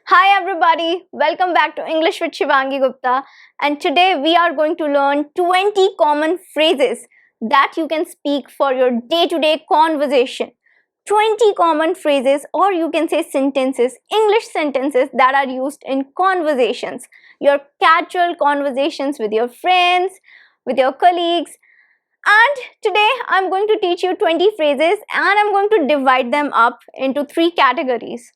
Hi everybody, welcome back to English with Shivangi Gupta, and today we are going to learn 20 common phrases that you can speak for your day-to-day conversation. 20 common phrases, or you can say sentences, English sentences that are used in conversations, your casual conversations with your friends, with your colleagues. And today I'm going to teach you 20 phrases and I'm going to divide them up into three categories.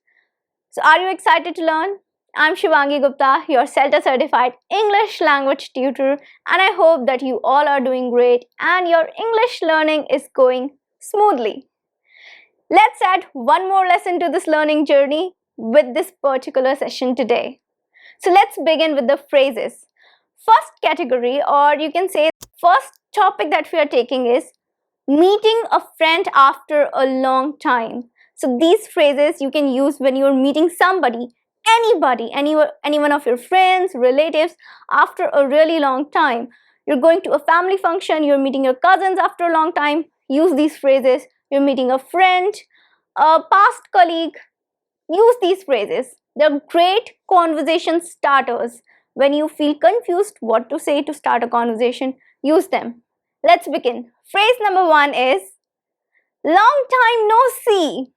So, are you excited to learn? I'm Shivangi Gupta, your CELTA certified English language tutor, and I hope that you all are doing great and your English learning is going smoothly. Let's add one more lesson to this learning journey with this particular session today. So, let's begin with the phrases. First category, or you can say, first topic that we are taking is meeting a friend after a long time. So these phrases you can use when you're meeting somebody, anybody, any one of your friends, relatives after a really long time. You're going to a family function, you're meeting your cousins after a long time. Use these phrases. You're meeting a friend, a past colleague. Use these phrases. They're great conversation starters. When you feel confused what to say to start a conversation, use them. Let's begin. Phrase number one is long time no see.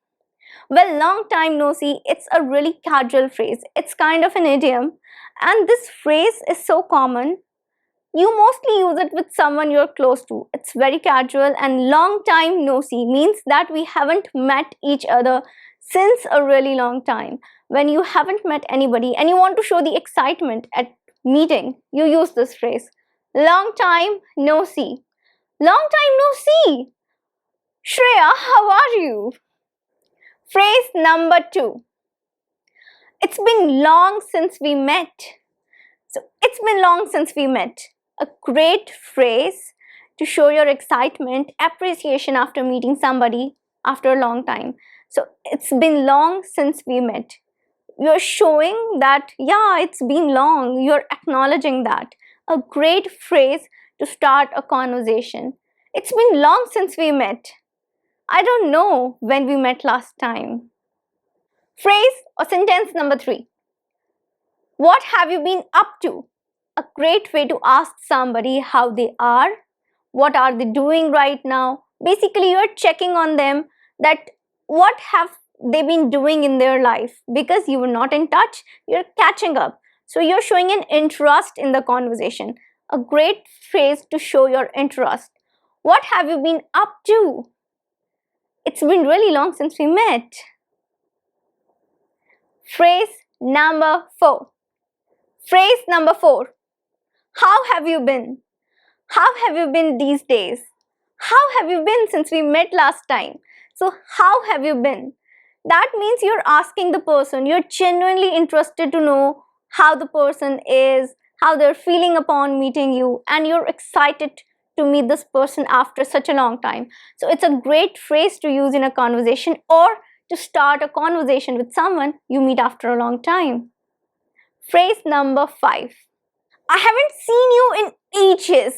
Well, long time no see, it's a really casual phrase. It's kind of an idiom. And this phrase is so common. You mostly use it with someone you're close to. It's very casual, and long time no see means that we haven't met each other since a really long time. When you haven't met anybody and you want to show the excitement at meeting, you use this phrase. Long time no see. Long time no see. Shreya, how are you? Phrase number two. It's been long since we met. So, it's been long since we met. A great phrase to show your excitement, appreciation after meeting somebody after a long time. So, it's been long since we met. You're showing that, yeah, it's been long. You're acknowledging that. A great phrase to start a conversation. It's been long since we met. I don't know when we met last time. Phrase or sentence number three. What have you been up to? A great way to ask somebody how they are, what are they doing right now. Basically, you're checking on them that what have they been doing in their life, because you were not in touch, you're catching up. So you're showing an interest in the conversation. A great phrase to show your interest. What have you been up to? It's been really long since we met. Phrase number four. Phrase number four. How have you been? How have you been these days? How have you been since we met last time? So, how have you been? That means you're asking the person, you're genuinely interested to know how the person is, how they're feeling upon meeting you, and you're excited to meet this person after such a long time. So, it's a great phrase to use in a conversation or to start a conversation with someone you meet after a long time. Phrase number five. I haven't seen you in ages.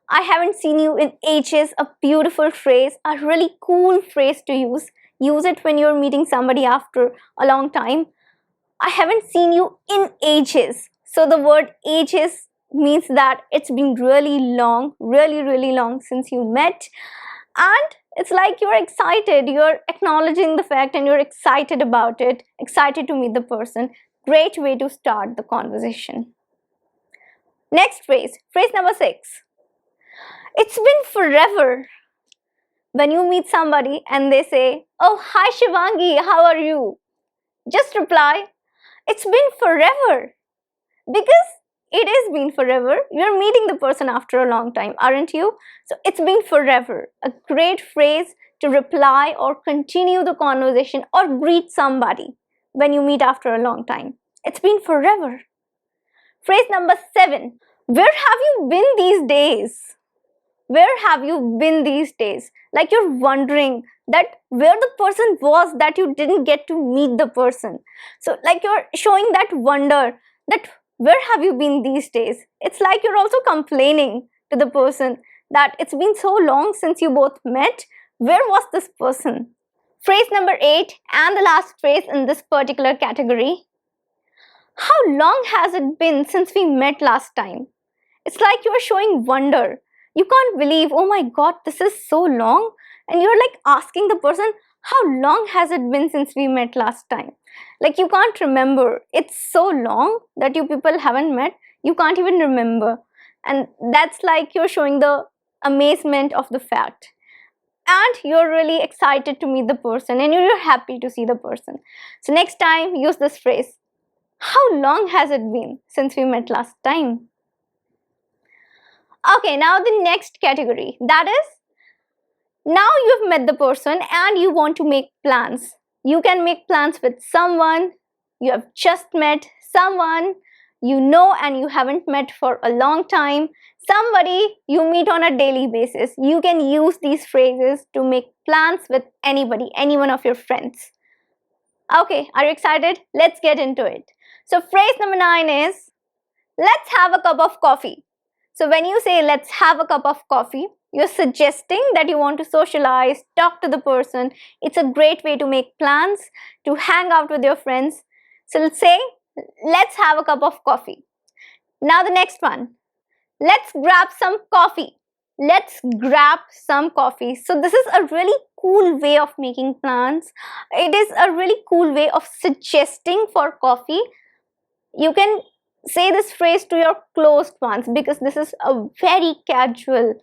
I haven't seen you in ages. A beautiful phrase, a really cool phrase to use. Use it when you're meeting somebody after a long time. I haven't seen you in ages. So the word ages means that it's been really long, really long since you met. And it's like you're excited, you're acknowledging the fact and you're excited about it, excited to meet the person. Great way to start the conversation. Next phrase, phrase number six. It's been forever. When you meet somebody and they say, oh, hi Shivangi, how are you? Just reply, it's been forever. Because it has been forever. You're meeting the person after a long time, aren't you? So it's been forever. A great phrase to reply or continue the conversation or greet somebody when you meet after a long time. It's been forever. Phrase number seven. Where have you been these days? Where have you been these days? Like you're wondering that where the person was that you didn't get to meet the person. So like you're showing that wonder that where have you been these days? It's like you're also complaining to the person that it's been so long since you both met. Where was this person? Phrase number 8 and the last phrase in this particular category. How long has it been since we met last time? It's like you're showing wonder. You can't believe, oh my god, this is so long. And you're like asking the person, how long has it been since we met last time? Like you can't remember. It's so long that you people haven't met. You can't even remember. And that's like you're showing the amazement of the fact. And you're really excited to meet the person and you're happy to see the person. So next time, use this phrase. How long has it been since we met last time? Okay, now the next category. That is, now you've met the person and you want to make plans. You can make plans with someone you have just met, someone you know and you haven't met for a long time, somebody you meet on a daily basis. You can use these phrases to make plans with anybody, any one of your friends. Okay, are you excited? Let's get into it. So phrase number 9 is, let's have a cup of coffee. So when you say let's have a cup of coffee, you're suggesting that you want to socialize, talk to the person. It's a great way to make plans, to hang out with your friends. So let's say, let's have a cup of coffee. Now the next one, let's grab some coffee. Let's grab some coffee. So this is a really cool way of making plans. It is a really cool way of suggesting for coffee. You can say this phrase to your close ones because this is a very casual,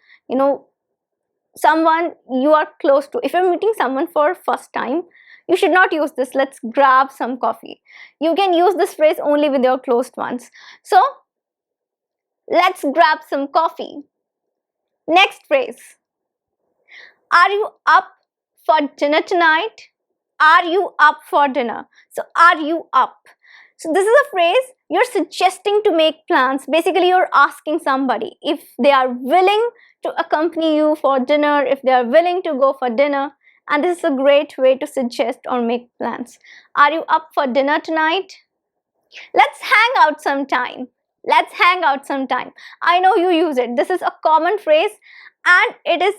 someone you are close to. If you're meeting someone for first time, you should not use this, let's grab some coffee. You can use this phrase only with your close ones. So, let's grab some coffee. Next phrase. Are you up for dinner tonight? Are you up for dinner? So, are you up? So this is a phrase you're suggesting to make plans. Basically, you're asking somebody if they are willing to accompany you for dinner, if they are willing to go for dinner. And this is a great way to suggest or make plans. Are you up for dinner tonight? Let's hang out sometime. Let's hang out sometime. I know you use it. This is a common phrase and it is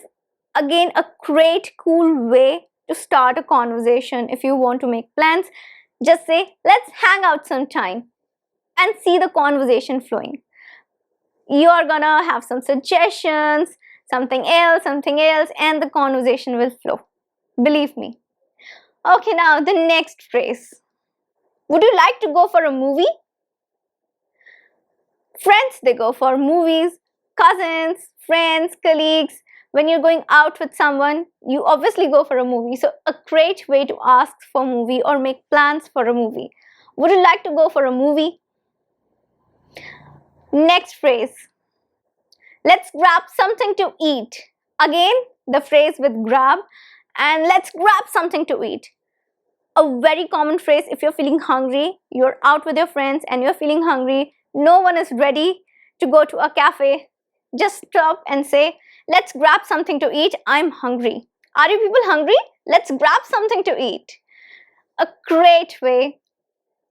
again a great, cool way to start a conversation. If you want to make plans, just say, let's hang out sometime and see the conversation flowing. You are gonna have some suggestions, something else, and the conversation will flow. Believe me. Okay, now the next phrase. Would you like to go for a movie? Friends, they go for movies. Cousins, friends, colleagues. When you're going out with someone, you obviously go for a movie. So a great way to ask for a movie or make plans for a movie. Would you like to go for a movie? Next phrase. Let's grab something to eat. Again, the phrase with grab. And let's grab something to eat. A very common phrase if you're feeling hungry, you're out with your friends and you're feeling hungry, no one is ready to go to a cafe. Just stop and say, let's grab something to eat. I'm hungry. Are you people hungry? Let's grab something to eat. A great way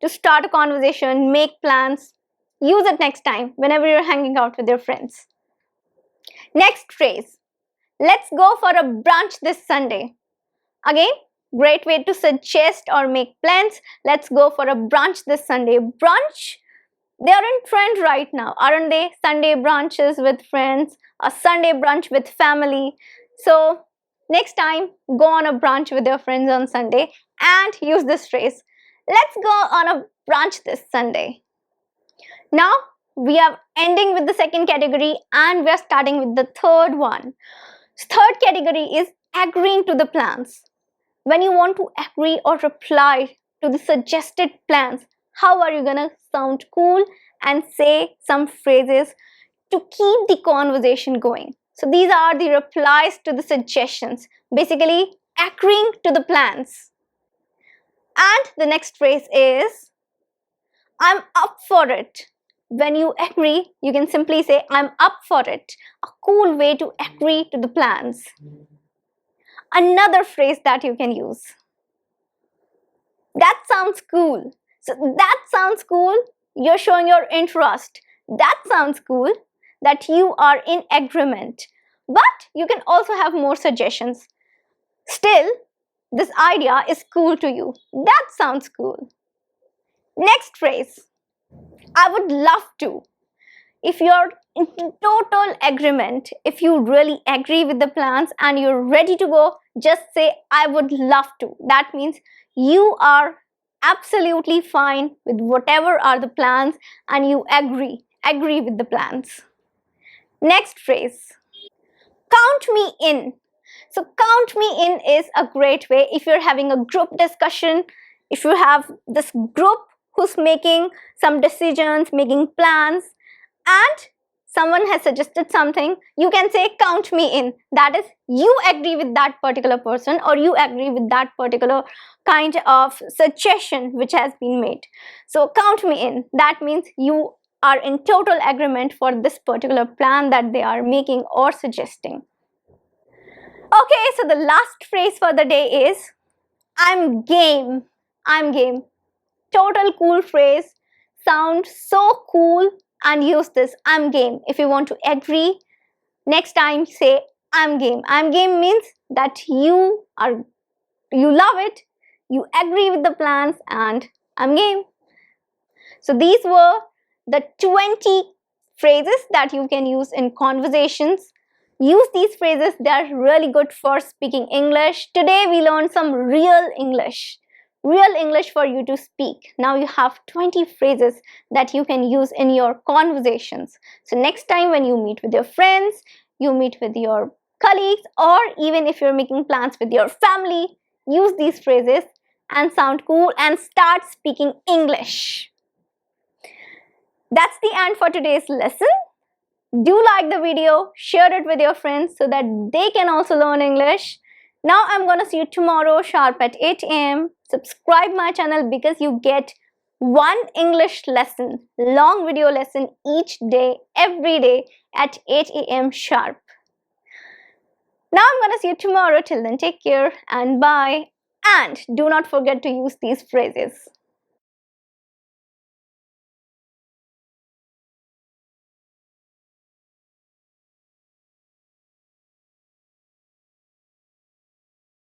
to start a conversation, make plans. Use it next time whenever you're hanging out with your friends. Next phrase. Let's go for a brunch this Sunday. Again, great way to suggest or make plans. Let's go for a brunch this Sunday. Brunch, they are in trend right now, aren't they? Sunday brunches with friends, a Sunday brunch with family. So next time, go on a brunch with your friends on Sunday and use this phrase. Let's go on a brunch this Sunday. Now, we are ending with the second category and we are starting with the third one. Third category is agreeing to the plans. When you want to agree or reply to the suggested plans, how are you gonna sound cool and say some phrases to keep the conversation going? So these are the replies to the suggestions, basically agreeing to the plans. And the next phrase is, I'm up for it. When you agree, you can simply say, I'm up for it. A cool way to agree to the plans. Another phrase that you can use. That sounds cool. So that sounds cool. You're showing your interest. That sounds cool. That you are in agreement. But you can also have more suggestions. Still, this idea is cool to you. That sounds cool. Next phrase, I would love to. If you're in total agreement, if you really agree with the plans and you're ready to go, just say, I would love to. That means you are absolutely fine with whatever are the plans and you agree with the plans. Next phrase, count me in. So count me in is a great way if you're having a group discussion, if you have this group who's making some decisions, making plans, and someone has suggested something, you can say count me in. That is, you agree with that particular person or you agree with that particular kind of suggestion which has been made. So count me in. That means you are in total agreement for this particular plan that they are making or suggesting. Okay, so the last phrase for the day is I'm game. I'm game. Total cool phrase. Sound so cool and use this. I'm game. If you want to agree, next time say I'm game. I'm game means that you love it, you agree with the plans, and I'm game. So these were the 20 phrases that you can use in conversations. Use these phrases, they are really good for speaking English. Today we learned some real English for you to speak. Now you have 20 phrases that you can use in your conversations. So next time when you meet with your friends, you meet with your colleagues, or even if you're making plans with your family, use these phrases and sound cool and start speaking English. That's the end for today's lesson. Do like the video, share it with your friends so that they can also learn English. Now I'm gonna see you tomorrow sharp at 8 a.m. Subscribe my channel because you get one English lesson, long video lesson each day, every day at 8 a.m. sharp. Now I'm gonna see you tomorrow. Till then, take care and bye. And do not forget to use these phrases.